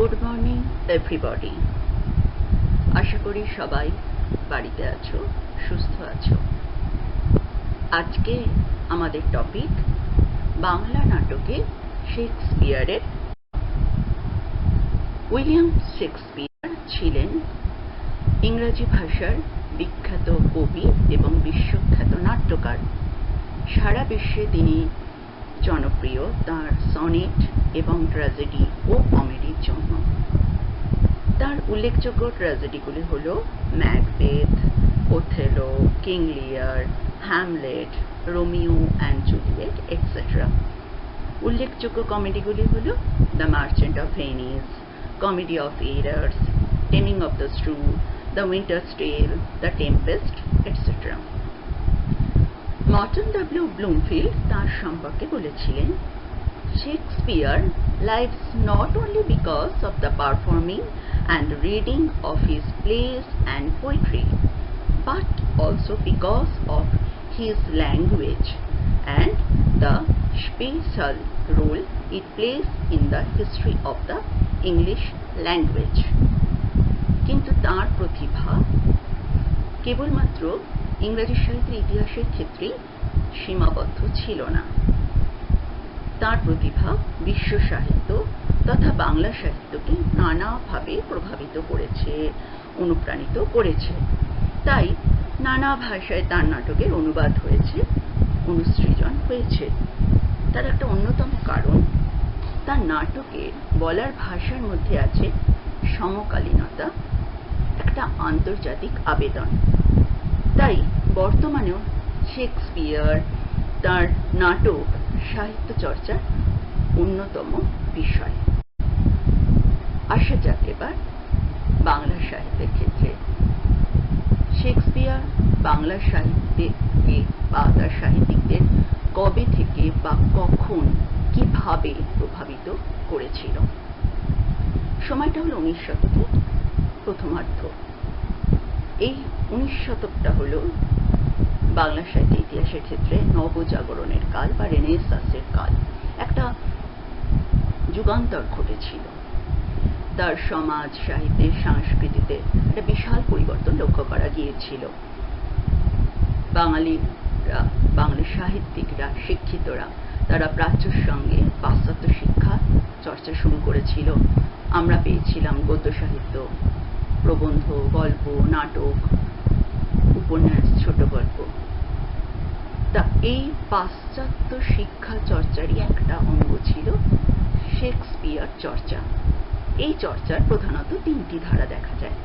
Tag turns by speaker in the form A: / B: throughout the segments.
A: Good morning everybody. আশা করি সবাই বাড়িতে আছো, সুস্থ আছো। আজকে আমাদের টপিক বাংলা নাটকে শেক্সপিয়ারের। উইলিয়াম শেক্সপিয়ার ছিলেন ইংরেজি ভাষার বিখ্যাত কবি এবং বিশ্বখ্যাত নাট্যকার। সারা বিশ্বে তিনি জনপ্রিয় তাঁর সনেট এবং ট্র্যাজেডি ও কমেডির জন্য। তাঁর উল্লেখযোগ্য ট্র্যাজেডিগুলি হল Macbeth, Othello, King Lear, Hamlet, Romeo and Juliet etcetera. উল্লেখযোগ্য কমেডিগুলি হল the Merchant of Venice, Comedy of Errors, Taming of the Shrew, the Winter's Tale, the Tempest etcetera. Morton W Bloomfield তাঁর সম্পর্কে বলেছিলেন, Shakespeare lives not only because of the performing and reading of his plays and poetry, but also because of his language and the special role it plays in the history of the English language. কিন্তু তাঁর প্রতিভা কেবলমাত্র ইংরেজি সাহিত্যের ইতিহাসের ক্ষেত্রেই সীমাবদ্ধ ছিল না। তাঁর প্রতিভা বিশ্ব সাহিত্য তথা বাংলা সাহিত্যকে নানাভাবে প্রভাবিত করেছে, অনুপ্রাণিত করেছে। তাই নানা ভাষায় তাঁর নাটকের অনুবাদ হয়েছে, অনুসৃজন হয়েছে। তার একটা অন্যতম কারণ তাঁর নাটকের বলার ভাষার মধ্যে আছে সমকালীনতা, একটা আন্তর্জাতিক আবেদন। তাই বর্তমানেও শেক্সপিয়ার তাঁর নাটক সাহিত্য চর্চার অন্যতম বিষয়। আসা যাক এবার বাংলা সাহিত্যের ক্ষেত্রে। শেক্সপিয়ার বাংলা সাহিত্যকে বা তার সাহিত্যিকদের কবে থেকে বা কখন কিভাবে প্রভাবিত করেছিল? সময়টা হল 19 শতকের প্রথমার্ধ। এই 19 শতকটা হল বাংলা সাহিত্য ইতিহাসের ক্ষেত্রে নবজাগরণের কাল বা রেনেসাঁসের কাল। একটা যুগান্তর ঘটেছিল। তার সমাজ, সাহিত্যে, সংস্কৃতিতে একটা বিশাল পরিবর্তন লক্ষ্য করা গিয়েছিল। বাঙালিরা, বাংলা সাহিত্যিকরা, শিক্ষিতরা তারা প্রাচ্যের সঙ্গে পাশ্চাত্য শিক্ষা চর্চা শুরু করেছিল। আমরা পেয়েছিলাম গদ্য সাহিত্য, প্রবন্ধ, গল্প, নাটক, উপন্যাস, ছোট গল্প। তা এই পাশ্চাত্য শিক্ষা চর্চারই একটা অঙ্গ ছিল শেক্সপিয়ার চর্চা। এই চর্চার প্রধানত 3টি ধারা দেখা যায়।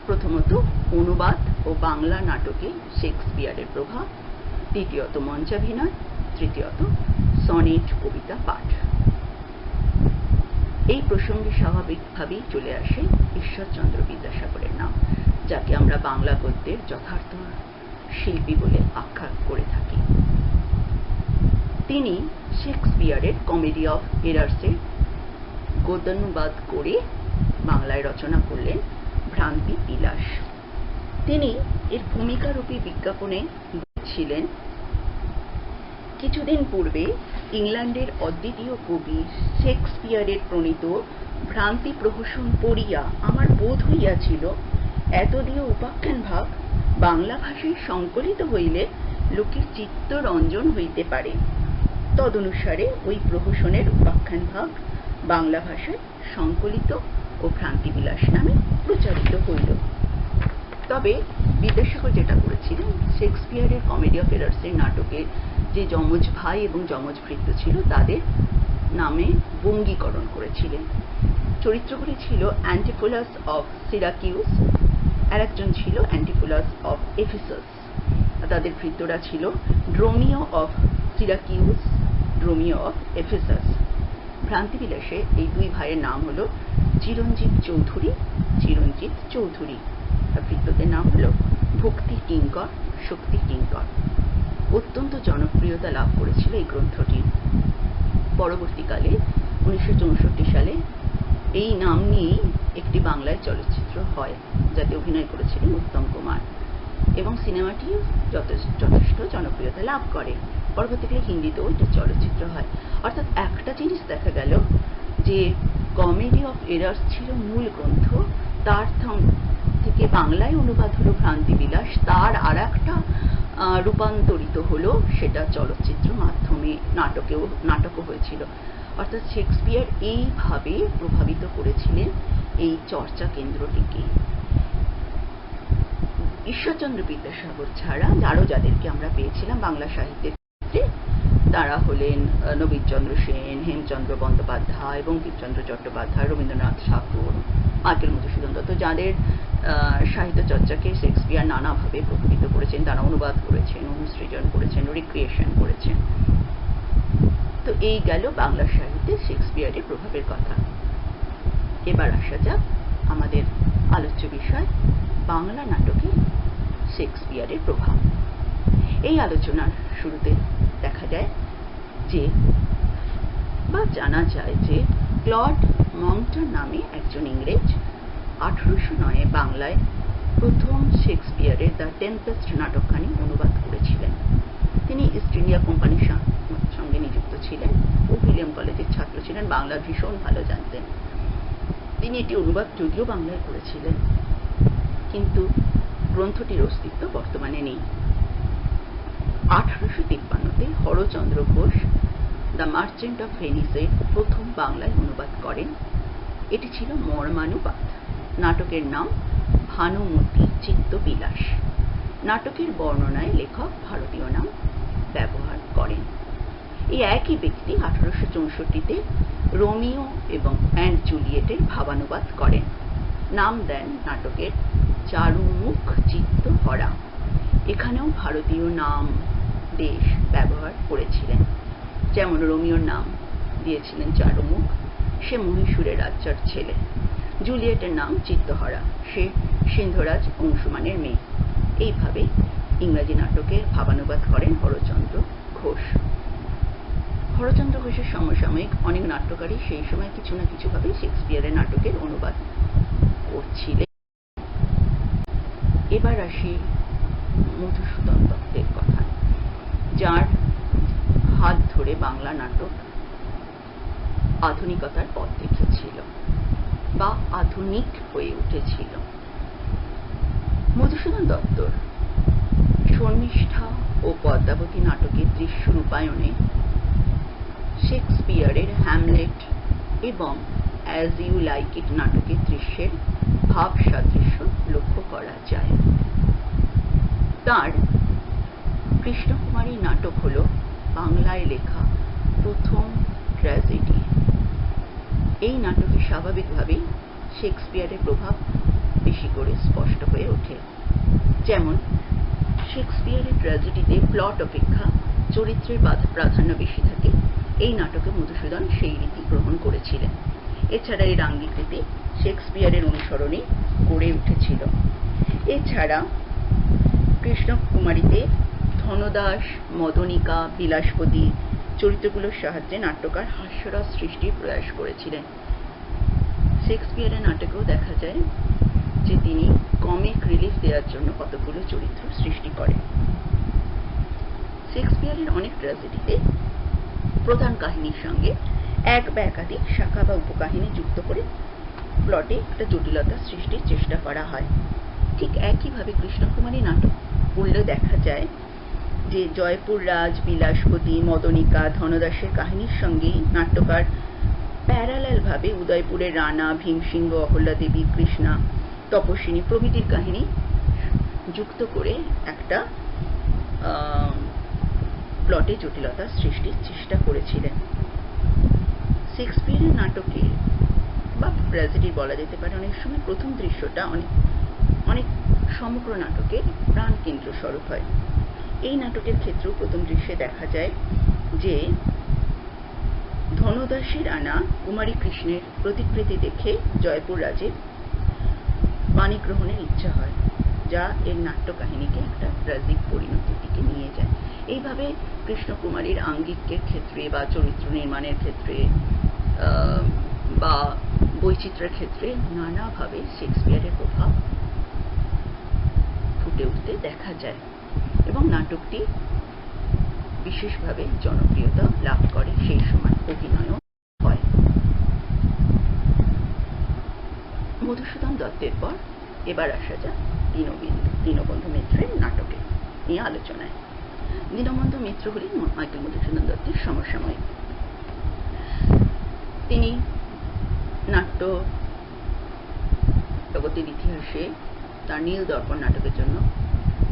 A: প্রথমত অনুবাদ ও বাংলা নাটকে শেক্সপিয়ারের প্রভাব, দ্বিতীয়ত মঞ্চাভিনয়, তৃতীয়ত সনেট কবিতা পাঠ। এই প্রসঙ্গে স্বাভাবিকভাবেই চলে আসে ঈশ্বরচন্দ্র বিদ্যাসাগরের নাম, যাকে আমরা বাংলা গদ্যের যথার্থ শিল্পী বলে আখ্যা করে থাকি। তিনি শেক্সপিয়ারের কমেডি অফ এরার্সের গদ্যানুবাদ করে বাংলায় রচনা করলেন ভ্রান্তি বিলাস। তিনি এর ভূমিকারূপী বিজ্ঞাপনে ছিলেন, কিছুদিন পূর্বে ইংল্যান্ডের অদ্বিতীয় কবি শেক্সপিয়ারের প্রণীত ভ্রান্তি প্রহসন পড়িয়া আমার বোধ হইয়াছিল, এতদীয় উপাখ্যান ভাগ বাংলা ভাষায় সংকলিত হইলে লোকের চিত্তরঞ্জন হইতে পারে। তদনুসারে ওই প্রহসনের উপাখ্যান ভাগ বাংলা ভাষায় সংকলিত ও ভ্রান্তিবিলাস নামে প্রচারিত হইল। তবে বিদ্যাসাগর যেটা করেছিলেন, শেক্সপিয়ারের কমেডি অফ এরার্সের নাটকের যে যমজ ভাই এবং যমজ ভৃত্য ছিল তাদের নামে বঙ্গীকরণ করেছিলেন। চরিত্রগুলি ছিল অ্যান্টিফোলাস অফ সিরাকিউস, আর একজন ছিল অ্যান্টিফোলাস অফ এফেসাস। তাদের ভৃত্যরা ছিল ড্রোমিও অফ সিরাকিউস, ড্রোমিও অফ এফেসাস। ভ্রান্তিবিলাসে এই দুই ভাইয়ের নাম হল চিরঞ্জিত চৌধুরী, চিরঞ্জিত চৌধুরী। আর ভৃত্যদের নাম হল ভক্তি কিঙ্কর, শক্তি কিঙ্কর। অত্যন্ত জনপ্রিয়তা লাভ করেছিল এই গ্রন্থটি। পরবর্তীকালে 1964 সালে এই নাম নিয়েই একটি বাংলায় চলচ্চিত্র হয়, যাতে অভিনয় করেছিলেন উত্তম কুমার, এবং সিনেমাটিও যথেষ্ট জনপ্রিয়তা লাভ করে। পরবর্তীকালে হিন্দিতেও এটা চলচ্চিত্র হয়। অর্থাৎ একটা জিনিস দেখা গেল যে কমেডি অফ এরার্স ছিল মূল গ্রন্থ, তার থেকে বাংলায় অনুবাদ হলো ভ্রান্তি বিলাস, তার আর একটা রূপান্তরিত হলো, সেটা চলচ্চিত্র মাধ্যমে নাটকও হয়েছিল। অর্থাৎ শেক্সপিয়ার এইভাবে প্রভাবিত করেছিলেন এই চর্চা কেন্দ্রটিকে। ঈশ্বরচন্দ্র বিদ্যাসাগর ছাড়া আরও যাদেরকে আমরা পেয়েছিলাম বাংলা সাহিত্যের ক্ষেত্রে, তারা হলেন নবীনচন্দ্র সেন, হেমচন্দ্র বন্দ্যোপাধ্যায়, বঙ্কিমচন্দ্র চট্টোপাধ্যায়, রবীন্দ্রনাথ ঠাকুর, মাইকেল মধুসূদন দত্ত, যাদের সাহিত্য চর্চাকে শেক্সপিয়ার নানাভাবে প্রভাবিত করেছেন। তারা অনুবাদ করেছেন, অনুসৃজন করেছেন, রিক্রিয়েশন করেছেন। তো এই গেল বাংলা সাহিত্যে শেক্সপিয়ারের প্রভাবের কথা। এবার আসা যাক আমাদের আলোচ্য বিষয়, বাংলা নাটকে শেক্সপিয়ারের প্রভাব। এই আলোচনার শুরুতে দেখা যায় যে জানা যায় যে ক্লড মংটন নামে একজন ইংরেজ 1809 বাংলায় প্রথম শেক্সপিয়ারের দ্য টেম্পেস্ট নাটকখানি অনুবাদ করেছিলেন। তিনি ইস্ট ইন্ডিয়া কোম্পানির সঙ্গে নিযুক্ত ছিলেন ও উইলিয়াম কলেজের ছাত্র ছিলেন, বাংলা ভীষণ ভালো জানতেন। তিনি এটি অনুবাদ যদিও বাংলায় করেছিলেন, কিন্তু গ্রন্থটির অস্তিত্ব বর্তমানে নেই। 1853-তে Harachandra Ghosh the Merchant of ভেনিসের প্রথম বাংলায় অনুবাদ করেন। এটি ছিল মর্মানুবাদ। নাটকের নাম ভানুমতি চিত্তবিলাস। নাটকের বর্ণনায় লেখক ভারতীয় নাম ব্যবহার করেন। এই একই ব্যক্তি 1864-তে রোমিও এবং অ্যান্ড জুলিয়েটের ভাবানুবাদ করেন। নাম দেন নাটকের চারুমুখ চিত্তহরা। এখানেও ভারতীয় নাম দেশ ব্যবহার করেছিলেন। যেমন রোমিওর নাম দিয়েছিলেন চারুমুখ, সে মহীশূরের রাজ্যার ছেলে। জুলিয়েটের নাম চিত্তহরা, সে সিন্ধরাজ অংশুমানের মেয়ে। এইভাবে ইংরাজি নাটকের ভাবানুবাদ করেন হরচন্দ্র ঘোষ। হরচন্দ্র ঘোষের সমসাময়িক অনেক নাট্যকারী সেই সময় কিছু না কিছুভাবে শেক্সপিয়ারের নাটকের অনুবাদ করছিলেন। এবার আসি মধুসূদন দত্তের কথা, যার হাত ধরে বাংলা নাটক আধুনিকতার পথ দেখেছিল বা আধুনিক হয়ে উঠেছিল। মধুসূদন দত্তর শর্মিষ্ঠা ও পদ্মাবতী নাটকের দৃশ্য রূপায়ণে শেক্সপিয়ারের হ্যামলেট এবং অ্যাজ ইউ লাইক ইট নাটকের দৃশ্যের ভাব সাদৃশ্য লক্ষ্য করা যায়। তার কৃষ্ণকুমারী নাটক হল বাংলায় লেখা প্রথম ট্র্যাজেডি। এই নাটকে স্বাভাবিকভাবেই শেক্সপিয়ারের প্রভাব বেশি করে স্পষ্ট হয়ে ওঠে। যেমন শেক্সপিয়ারের ট্র্যাজেডিতে প্লট অপেক্ষা চরিত্রের প্রাধান্য বেশি থাকে। এই নাটকে মধুসূদন সেই রীতি গ্রহণ করেছিলেন। এছাড়া এর আঙ্গিক রীতি শেক্সপিয়ারের অনুসরণে গড়ে উঠেছিল। এছাড়া কৃষ্ণকুমারীতে ধনদাস, মদনিকা, বিলাসপতি চরিত্রগুলোর সাহায্যে নাট্যকার হাস্যরস সৃষ্টির প্রয়াস করেছিলেন। শেক্সপিয়ারের নাটকেও দেখা যায় যে তিনি কমিক রিলিফ দেওয়ার জন্য কতগুলো চরিত্র সৃষ্টি করেন। শেক্সপিয়ারের অনেক ট্র্যাজেডিতে প্রধান কাহিনীর সঙ্গে এক বা একাধিক শাখা বা উপকাহিনী যুক্ত করে প্লটে একটা জটিলতা সৃষ্টির চেষ্টা করা হয়। ঠিক একইভাবে কৃষ্ণকুমারী নাটক পড়লে দেখা যায় যে জয়পুর রাজ, বিলাসপতি, মদনিকা, ধনদাসের কাহিনীর সঙ্গেই নাট্যকার প্যারালাল ভাবে উদয়পুরের রানা, ভীমসিংহ, অহল্যা দেবী, কৃষ্ণা, তপস্বিনী প্রভৃতির কাহিনী যুক্ত করে একটা প্লটে জটিলতা সৃষ্টির চেষ্টা করেছিলেন। শেক্সপিয়ারের নাটকে বা ট্র্যাজেডি বলা যেতে পারে অনেক সময় প্রথম দৃশ্যটা অনেক সমগ্র নাটকের প্রাণকেন্দ্র স্বরূপ হয়। এই নাটকের ক্ষেত্রেও প্রথম দৃশ্যে দেখা যায় যে ধনদাসের আনা কুমারী কৃষ্ণের প্রতিকৃতি দেখে জয়পুর রাজের পানি গ্রহণের ইচ্ছা হয়, যা এর নাট্য কাহিনীকে একটা ট্র্যাজিক পরিণতির দিকে নিয়ে যায়। এইভাবে কৃষ্ণকুমারীর আঙ্গিকের ক্ষেত্রে বা চরিত্র নির্মাণের ক্ষেত্রে বা বৈচিত্র্যের ক্ষেত্রে নানাভাবে শেক্সপিয়ারের প্রভাব ফুটে উঠতে দেখা যায় এবং নাটকটি বিশেষভাবে জনপ্রিয়তা লাভ করে। সেই সময় অভিনয়ও হয়। মধুসূদন দত্তের পর এবার আসা যাক দীনবন্ধু মিত্রের নাটকে নিয়ে আলোচনায়। দীনবন্ধু মিত্র হলেন মাইকেল মধুসূদন দত্তের সমসাময়িক। তিনি নাট্য জগতের ইতিহাসে তার নীল দর্পণ নাটকের জন্য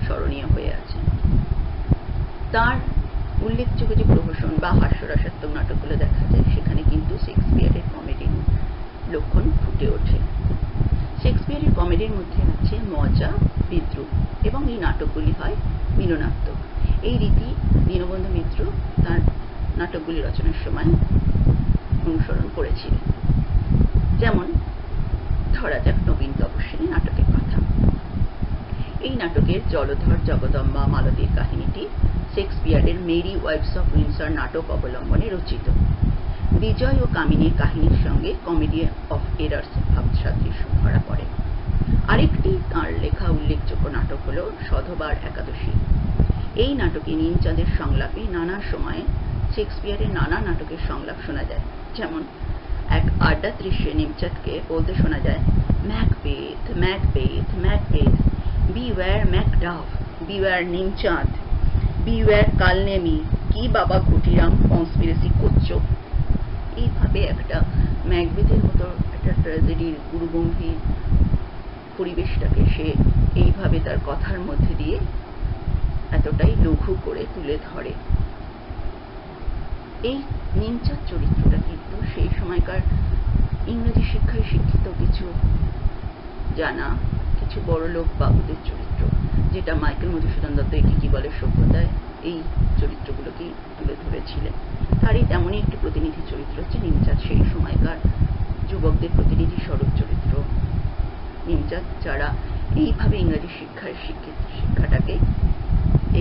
A: স্মরণীয় হয়ে আছেন। তার উল্লেখযোগ্য যে প্রহসন বা হাস্যরসাত্মক নাটকগুলো দেখা যায়, সেখানে কিন্তু শেক্সপিয়ারের কমেডির লক্ষণ ফুটে ওঠে। শেক্সপিয়ারের কমেডির মধ্যে আছে মজা, বিদ্রুপ, এবং এই নাটকগুলি হয় মিলনাত্মক। এই রীতি দীনবন্ধু মিত্র তার নাটকগুলি রচনার সময় অনুসরণ করেছিলেন। যেমন ধরা যাক নবীন তপস্বিনী নাটকের কথা। এই নাটকের জলধর, জগদম্বা, মালতীর কাহিনীটি শেক্সপিয়ারের মেরি ওয়াইফস অফ উইন্ডসর নাটক অবলম্বনে রচিত। বিজয় ও কামিনীর কাহিনীর সঙ্গে কমেডি অফ এরার্স ভাবসাদৃশ্য ধরা পড়ে। আরেকটি তাঁর লেখা উল্লেখযোগ্য নাটক হল সধবার একাদশী। এই নাটকে নীলচাঁদের সংলাপে নানা সময়ে শেক্সপিয়ারের নানা নাটকের সংলাপ শোনা যায়। যেমন এক আড্ডা দৃশ্যে নিমচাঁদকে বলতে শোনা যায়, Macbeth Macbeth Macbeth, beware Macduff, beware Nimchand, beware Kalanemi, কি বাবা ঘটিরাম কনস্পিরেসি করছো। এইভাবে একটা ম্যাকবেথের মতো একটা ট্র্যাজেডির গুরুগম্ভীর পরিবেশটাকে সে এইভাবে তার কথার মধ্যে দিয়ে এতটাই লঘু করে তুলে ধরে। এই নিমচাঁদ চরিত্রটা কিন্তু সেই সময়কার ইংরেজি শিক্ষায় শিক্ষিত কিছু জানা কিছু বড়লোক বাবুদের চরিত্র, যেটা মাইকেল মধুসূদন দত্ত এটি কি বলে সভ্যতায় এই চরিত্রগুলোকেই তুলে ধরেছিলেন। তারই তেমনই একটি প্রতিনিধি চরিত্র হচ্ছে নিমচাঁদ, সেই সময়কার যুবকদের প্রতিনিধি স্বরূপ চরিত্র নিমচাঁদ, যারা এইভাবে ইংরেজি শিক্ষাটাকে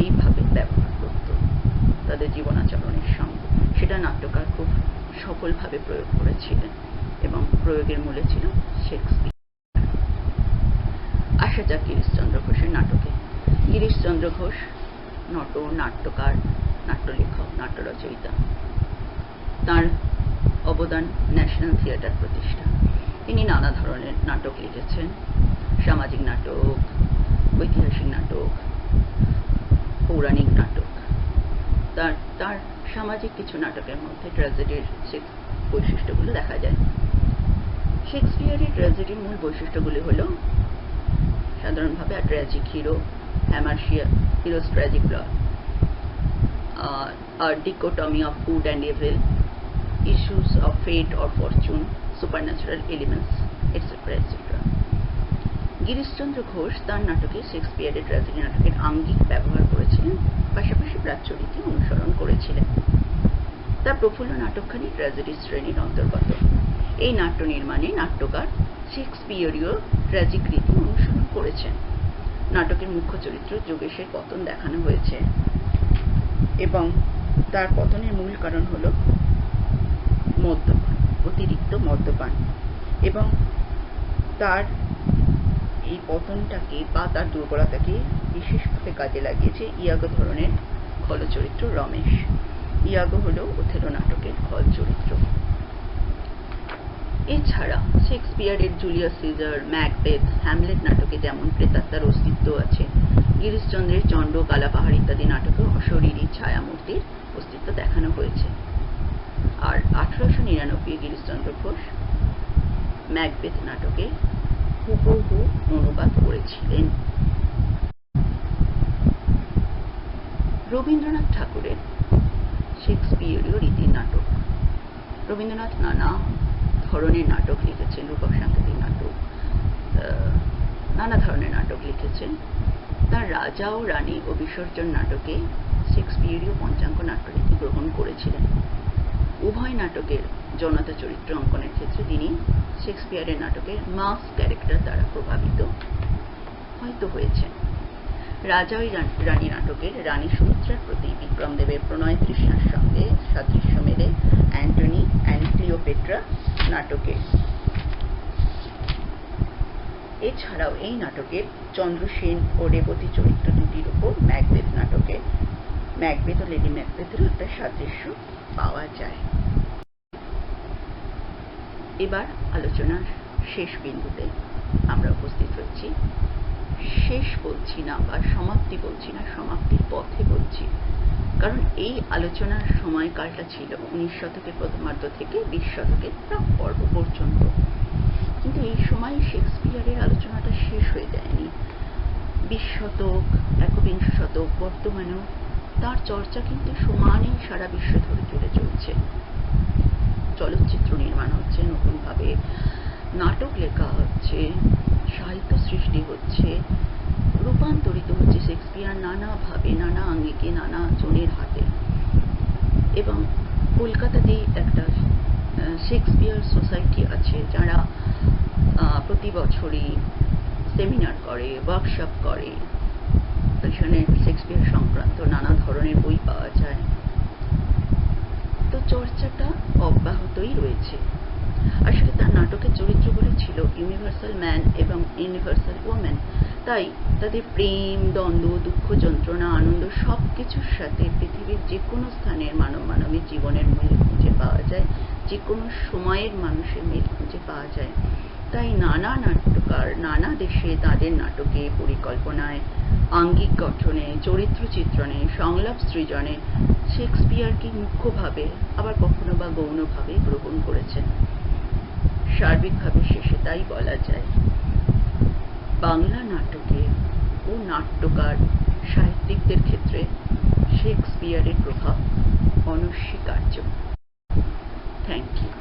A: এইভাবে ব্যবহার করত তাদের জীবনাচরণের সঙ্গে। সেটা নাট্যকার খুব সফলভাবে প্রয়োগ করেছিলেন এবং প্রয়োগের মূলে ছিল শেক্সপিয়ার। আসা যাক গিরিশচন্দ্র ঘোষের নাটকে। গিরিশচন্দ্র ঘোষ নাট্যকার, নাট্যলেখক, নাট্য রচয়িতা। তাঁর অবদান ন্যাশনাল থিয়েটার প্রতিষ্ঠা। তিনি নানা ধরনের নাটক লিখেছেন, সামাজিক নাটক, ঐতিহাসিক নাটক, পৌরাণিক নাটক। তার সামাজিক কিছু নাটকের মধ্যে ট্র্যাজেডির বৈশিষ্ট্যগুলো দেখা যায়। শেক্সপিয়ারের ট্র্যাজেডির মূল বৈশিষ্ট্যগুলি হল সাধারণভাবে a tragic hero, hero's tragic plot, a dichotomy of good and evil, issues of fate or fortune, supernatural elements, etc. etc. Girishchandra Ghosh তার নাটকে শেক্সপিয়ারের ট্র্যাজেডি নাটকের আঙ্গিক ব্যবহার করেছিলেন, পাশাপাশি প্রাচ্যরীতি অনুসরণ করেছিলেন। তার প্রফুল্ল নাটকখানি ট্র্যাজেডি শ্রেণীর অন্তর্গত। এই নাট্য নির্মাণে নাট্যকার শেক্সপিয়রীয় ট্র্যাজিক রীতি অনুসরণ করেছেন। নাটকের মুখ্য চরিত্র যোগেশের পতন দেখানো হয়েছে এবং তার পতনের মূল কারণ হল মদ্যপান, অতিরিক্ত মদ্যপান, এবং তার এই পতনটাকে বা তার দুর্বলতাকে বিশেষভাবে কাজে লাগিয়েছে ইয়াগো ধরনের খল চরিত্র রমেশ। ইয়াগো হল ওথেলো নাটকের খল চরিত্র। এছাড়া শেক্সপিয়ারের জুলিয়াস সিজার, ম্যাকবেথ, হ্যামলেট নাটকে যেমন প্রেতাত্মার অস্তিত্ব আছে, গিরিশচন্দ্রের চণ্ড, কালাপাহাড় ইত্যাদি নাটকে অশরীরী ছায়ামূর্তির অস্তিত্ব দেখানো হয়েছে। আর 1899 গিরিশচন্দ্র ঘোষ ম্যাকবেথ নাটকে হুবহু অনুবাদ করেছিলেন। রবীন্দ্রনাথ ঠাকুরের শেক্সপিয়রীয় রীতির নাটক। রবীন্দ্রনাথ নানা ধরনের নাটক লিখেছেন, রূপক সাংকেতিক নাটক, নানা ধরনের নাটক লিখেছেন। তার রাজা ও রানী ও বিসর্জন নাটকে শেক্সপিয়রীয় পঞ্চাঙ্গ নাট্যরীতি গ্রহণ করেছিলেন। উভয় নাটকের জনতা চরিত্র অঙ্কনের ক্ষেত্রে তিনি শেক্সপিয়ারের নাটকের মাস ক্যারেক্টার দ্বারা প্রভাবিত হয়তো হয়েছেন। রাজা ও রানী নাটকের রানী সুমিত্রার প্রতি বিক্রমদেবের প্রণয় তৃষ্ণার সঙ্গে সাদৃশ্য মেলে অ্যান্টনি অ্যান্ড ক্লিওপেট্রা নাটকে। এছাড়াও এই নাটকের চন্দ্রসেন ও রেবতী চরিত্র দুটির উপর ম্যাকবেথ নাটকে ম্যাকবেথ ও লেডি ম্যাকবেথেরও একটা সাদৃশ্য পাওয়া যায়। এবার আলোচনা শেষ বিন্দুতে আমরা উপস্থিত হচ্ছি। শেষ বলছি না বা সমাপ্তি বলছি না, সমাপ্তির পথে বলছি, কারণ এই আলোচনার সময়কালটা ছিল 19 শতকের প্রথমার্ধ থেকে 20 শতকের প্রাক পর্ব পর্যন্ত। কিন্তু এই সময় শেক্সপিয়ারের আলোচনাটা শেষ হয়ে যায়নি। 20 শতক, একবিংশ শতক, বর্তমানেও তার চর্চা কিন্তু সমানেই সারা বিশ্ব ধরে চলে চলছে। চলচ্চিত্র নির্মাণ হচ্ছে নতুনভাবে, নাটক লেখা হচ্ছে, সাহিত্য সৃষ্টি হচ্ছে, রূপান্তরিত হচ্ছে শেক্সপিয়ার নানাভাবে, নানা আঙ্গিকে, নানা জনের হাতে। এবং কলকাতাতেই একটা শেক্সপিয়ার সোসাইটি আছে, যারা প্রতি বছরই সেমিনার করে, ওয়ার্কশপ করে, সেখানে শেক্সপিয়ার সংক্রান্ত নানা ধরনের বই পাওয়া যায়। তো চর্চাটা অব্যাহতই রয়েছে। আসলে তার নাটকের চরিত্রগুলি ছিল ইউনিভার্সাল ম্যান এবং ইউনিভার্সাল ওম্যান, তাই তাদের প্রেম, দ্বন্দ্ব, দুঃখ, যন্ত্রণা, আনন্দ সবকিছুর সাথে পৃথিবীর যে কোনো স্থানের মানবিক জীবনের মিল খুঁজে পাওয়া যায়, যে কোনো সময়ের মানুষের মিল খুঁজে পাওয়া যায়। তাই নানা নাট্যকার নানা দেশে তাদের নাটকে, পরিকল্পনায়, আঙ্গিক গঠনে, চরিত্র চিত্রণে, সংলাপ সৃজনে শেক্সপিয়ারকে মুখ্যভাবে, আবার কখনো বা গৌণভাবে গ্রহণ করেছেন। সার্বিকভাবে শেষে তাই বলা যায়, বাংলা নাটকে ও নাট্যকার সাহিত্যিকদের ক্ষেত্রে শেক্সপিয়ারের প্রভাব অনস্বীকার্য। Thank you.